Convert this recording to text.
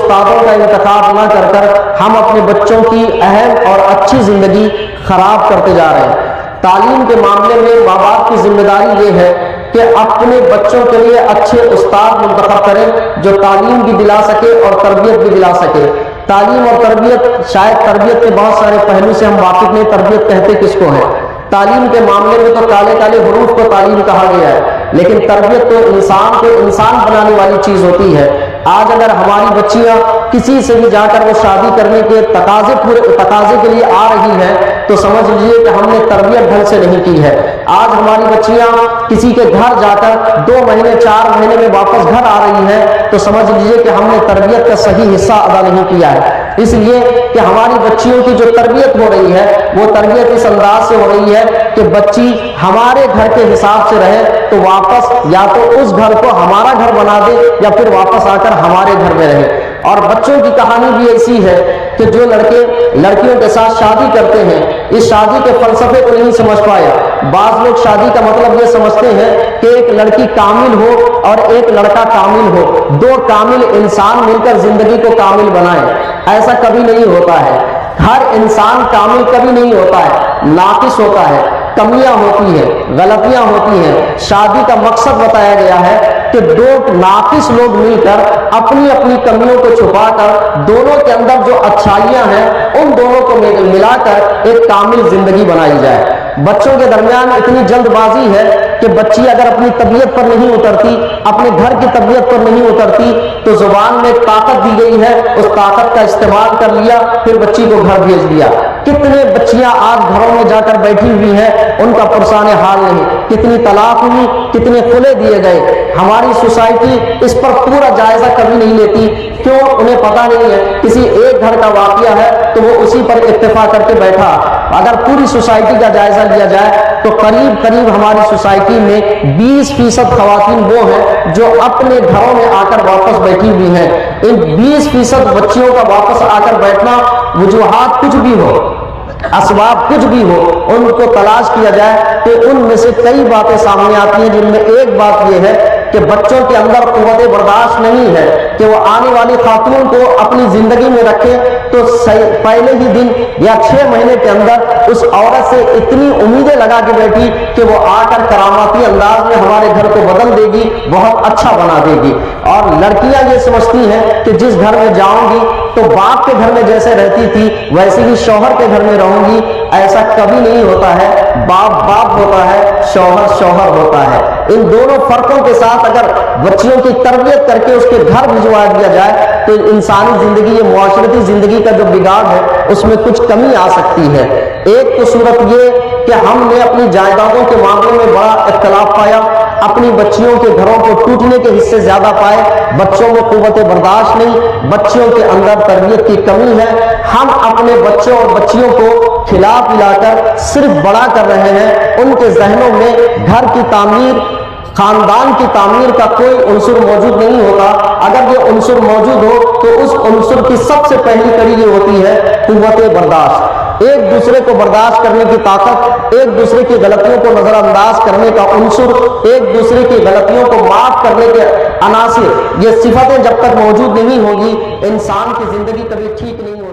استادوں کا انتخاب نہ کر کر ہم اپنے بچوں کی اہم اور اچھی زندگی خراب کرتے جا رہے ہیں۔ تعلیم کے معاملے میں ماں باپ کی ذمہ داری یہ ہے کہ اپنے بچوں کے لیے اچھے استاد منتخب کریں جو تعلیم بھی دلا سکے اور تربیت بھی دلا سکے۔ تعلیم اور تربیت، شاید تربیت کے بہت سارے پہلو سے ہم واقف نہیں، تربیت کہتے کس کو ہے؟ تعلیم کے معاملے میں تو کالے کالے حروف کو تعلیم کہا گیا ہے، لیکن تربیت تو انسان کو انسان بنانے والی چیز ہوتی ہے۔ آج اگر ہماری بچیاں کسی سے بھی جا کر وہ شادی کرنے کے تقاضے کے لیے آ رہی ہیں تو سمجھ لیجیے کہ ہم نے تربیت ڈھنگ سے نہیں کی ہے۔ آج ہماری بچیاں کسی کے گھر جا کر 2 مہینے 4 مہینے میں واپس گھر آ رہی ہیں تو سمجھ لیجیے کہ ہم نے تربیت کا صحیح حصہ ادا نہیں کیا ہے، اس لیے کہ ہماری بچیوں کی جو تربیت ہو رہی ہے وہ تربیت اس انداز سے ہو رہی ہے کہ بچی ہمارے گھر کے حساب سے رہے تو واپس یا تو اس گھر کو ہمارا گھر بنا دے یا پھر واپس آ کر ہمارے گھر میں رہے۔ اور بچوں کی کہانی بھی ایسی ہے کہ جو لڑکے لڑکیوں کے ساتھ شادی کرتے ہیں اس شادی کے فلسفے کو نہیں سمجھ پائے۔ بعض لوگ شادی کا مطلب یہ سمجھتے ہیں کہ ایک لڑکی کامل ہو اور ایک لڑکا کامل ہو، 2 کامل انسان مل کر زندگی کو کامل بنائیں۔ ایسا کبھی نہیں ہوتا ہے، ہر انسان کامل کبھی نہیں ہوتا ہے، ناقص ہوتا ہے، کمیاں ہوتی ہیں، غلطیاں ہوتی ہیں۔ شادی کا مقصد بتایا گیا ہے کہ 2 ناقص لوگ مل کر اپنی اپنی کمیوں کو چھپا کر دونوں کے اندر جو اچھائیاں ہیں ان دونوں کو ملا کر ایک کامل زندگی بنائی جائے۔ بچوں کے درمیان اتنی جلد بازی ہے کہ بچی اگر اپنی طبیعت پر نہیں اترتی، اپنے گھر کی طبیعت پر نہیں اترتی تو زبان میں ایک طاقت دی گئی ہے، اس طاقت کا استعمال کر لیا، پھر بچی کو گھر بھیج دیا۔ کتنے بچیاں آج گھروں میں جا کر بیٹھی ہوئی ہیں، ان کا پرسان حال نہیں، کتنی طلاق ہوئی، کتنے کھلے دیے گئے۔ ہماری سوسائٹی اس پر پورا جائزہ کبھی نہیں لیتی، کیوں؟ انہیں پتہ نہیں ہے کسی ایک گھر کا واقعہ ہے تو وہ اسی پر اتفاق کر کے بیٹھا۔ اگر پوری سوسائٹی کا جائزہ لیا جائے تو قریب ہماری سوسائٹی میں 20% خواتین وہ ہیں جو اپنے گھروں میں آ کر واپس بیٹھی ہوئی ہیں۔ ان 20% بچیوں کا واپس آ کر بیٹھنا، وجوہات کچھ بھی ہو، اسباب کچھ بھی ہو، ان کو تلاش کیا جائے کہ ان میں سے کئی باتیں سامنے آتی ہیں، جن میں ایک بات یہ ہے کہ بچوں کے اندر قوت برداشت نہیں ہے کہ وہ آنے والی خاتون کو اپنی زندگی میں رکھے تو پہلے ہی دن یا 6 مہینے کے اندر اس عورت سے اتنی امیدیں لگا کے بیٹھی کہ وہ آ کر کراماتی انداز میں ہمارے گھر کو بدل دے گی، بہت اچھا بنا دے گی۔ اور لڑکیاں یہ سمجھتی ہیں کہ جس گھر میں جاؤں گی تو باپ کے گھر میں جیسے رہتی تھی ویسے ہی شوہر کے گھر میں رہوں گی۔ ایسا کبھی نہیں ہوتا ہے، باپ ہوتا ہے، شوہر ہوتا ہے۔ ان دونوں فرقوں کے ساتھ اگر بچیوں کی تربیت کر کے اس کے گھر بھجوا دیا جائے تو انسانی زندگی، یہ معاشرتی زندگی کا جو بگاڑ ہے اس میں کچھ کمی آ سکتی ہے۔ ایک تو صورت یہ کہ ہم نے اپنی جائیدادوں کے معاملے میں بڑا اختلاف پایا، اپنی بچیوں کے گھروں کو ٹوٹنے کے حصے زیادہ پائے، بچوں میں قوت برداشت نہیں، بچوں کے اندر تربیت کی کمی ہے۔ ہم اپنے بچوں اور بچیوں کو کھلا پلا کر صرف بڑا کر رہے ہیں، ان کے ذہنوں میں گھر کی تعمیر، خاندان کی تعمیر کا کوئی عنصر موجود نہیں ہوتا۔ اگر یہ عنصر موجود ہو تو اس عنصر کی سب سے پہلی کڑی یہ ہوتی ہے قوت برداشت، ایک دوسرے کو برداشت کرنے کی طاقت، ایک دوسرے کی غلطیوں کو نظر انداز کرنے کا عنصر، ایک دوسرے کی غلطیوں کو معاف کرنے کے عناصر، یہ صفتیں جب تک موجود نہیں ہوگی انسان کی زندگی کبھی ٹھیک نہیں ہوگی۔